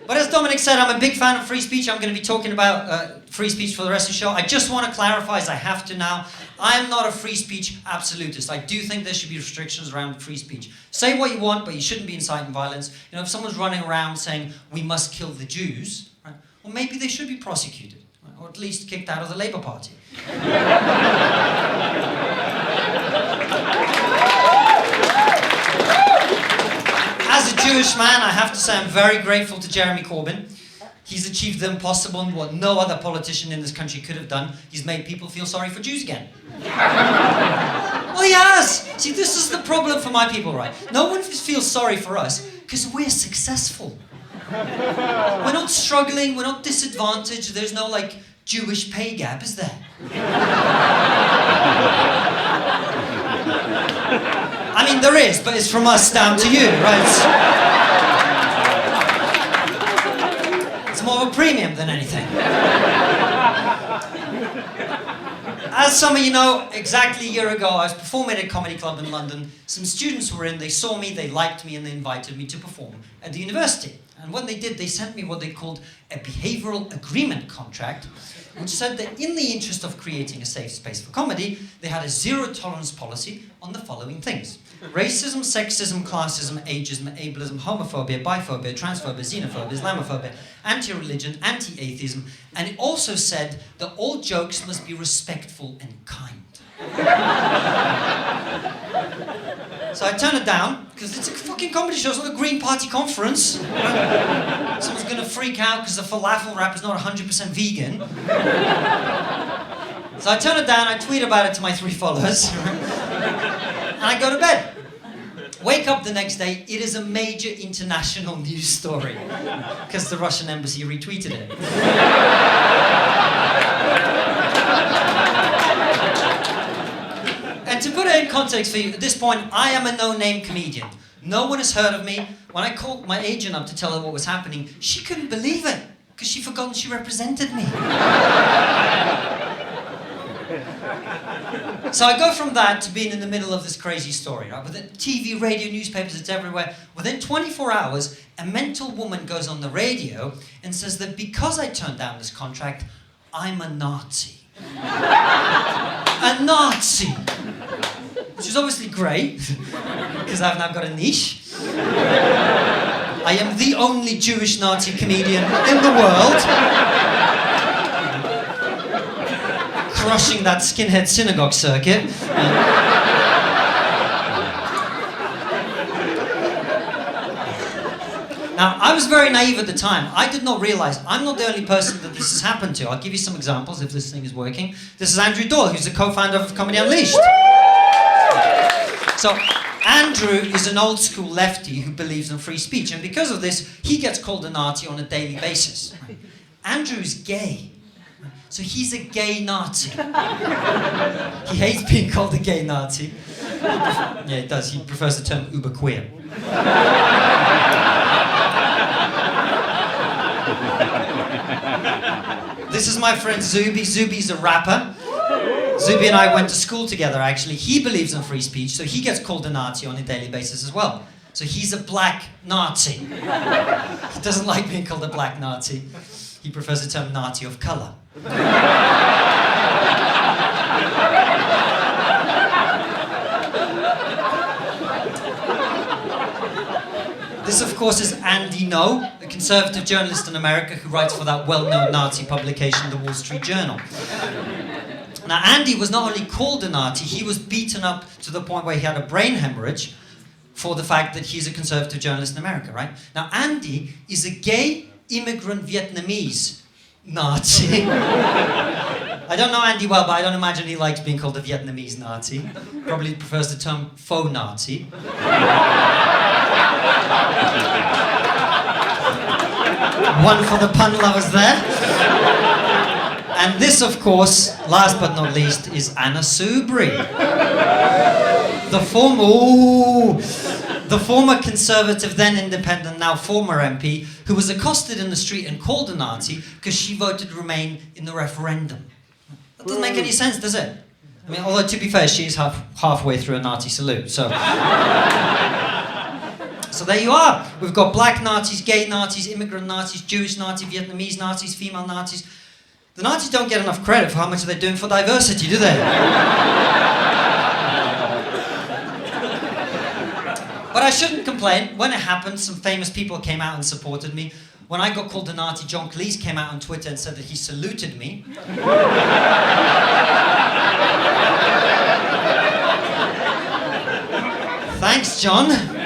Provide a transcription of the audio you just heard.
But as Dominic said, I'm a big fan of free speech. I'm going to be talking about free speech for the rest of the show. I just want to clarify, as I have to now, I'm not a free speech absolutist. I do think there should be restrictions around free speech. Say what you want, but you shouldn't be inciting violence. You know, if someone's running around saying, we must kill the Jews, right, well, maybe they should be prosecuted, right, or at least kicked out of the Labour Party. As a Jewish man, I have to say I'm very grateful to Jeremy Corbyn. He's achieved the impossible and what no other politician in this country could have done. He's made people feel sorry for Jews again. Well, he has! See, this is the problem for my people, right? No one feels sorry for us because we're successful. We're not struggling, we're not disadvantaged, there's no, like, Jewish pay gap, is there? I mean, there is, but it's from us down to you, right? It's more of a premium than anything. As some of you know, exactly a year ago, I was performing at a comedy club in London. Some students were in, they saw me, they liked me, and they invited me to perform at the university. And when they did, they sent me what they called a behavioural agreement contract, which said that in the interest of creating a safe space for comedy, they had a zero-tolerance policy on the following things: racism, sexism, classism, ageism, ableism, homophobia, biphobia, transphobia, xenophobia, Islamophobia, anti-religion, anti-atheism, and it also said that all jokes must be respectful and kind. So I turned it down, because it's a fucking comedy show, it's not a Green Party conference. Someone's gonna freak out because the falafel wrap is not 100% vegan. So I turn it down, I tweet about it to my 3 followers, and I go to bed. Wake up the next day, it is a major international news story, because the Russian embassy retweeted it. And to put it in context for you, at this point, I am a no-name comedian. No one has heard of me. When I called my agent up to tell her what was happening, she couldn't believe it, because she'd forgotten she represented me. So I go from that to being in the middle of this crazy story, right? With the TV, radio, newspapers, it's everywhere. Within 24 hours, a mental woman goes on the radio and says that because I turned down this contract, I'm a Nazi. A Nazi! Which is obviously great, because I've now got a niche. I am the only Jewish Nazi comedian in the world. Crushing that skinhead synagogue circuit. Now, I was very naive at the time. I did not realize I'm not the only person that this has happened to. I'll give you some examples if this thing is working. This is Andrew Doyle, who's the co-founder of Comedy Unleashed. So, Andrew is an old school lefty who believes in free speech, and because of this, he gets called a Nazi on a daily basis. Andrew is gay. So he's a gay Nazi. He hates being called a gay Nazi. Yeah, he does. He prefers the term uber queer. This is my friend Zuby. Zuby's a rapper. Zuby and I went to school together, actually. He believes in free speech, so he gets called a Nazi on a daily basis as well. So he's a black Nazi. He doesn't like being called a black Nazi. He prefers the term Nazi of colour. This, of course, is Andy No, a conservative journalist in America who writes for that well-known Nazi publication, the Wall Street Journal. Now, Andy was not only called a Nazi, he was beaten up to the point where he had a brain hemorrhage for the fact that he's a conservative journalist in America, right? Now, Andy is a gay immigrant Vietnamese Nazi. I don't know Andy well, but I don't imagine he likes being called a Vietnamese Nazi. Probably prefers the term faux Nazi. One for the pun lovers there. And this, of course, last but not least, is Anna Soubry. The former conservative, then independent, now former MP, who was accosted in the street and called a Nazi because she voted Remain in the referendum. That doesn't make any sense, does it? I mean, although to be fair, she is halfway through a Nazi salute, so... So there you are. We've got black Nazis, gay Nazis, immigrant Nazis, Jewish Nazis, Vietnamese Nazis, female Nazis. The Nazis don't get enough credit for how much they're doing for diversity, do they? But I shouldn't complain. When it happened, some famous people came out and supported me. When I got called a Nazi, John Cleese came out on Twitter and said that he saluted me. Thanks, John.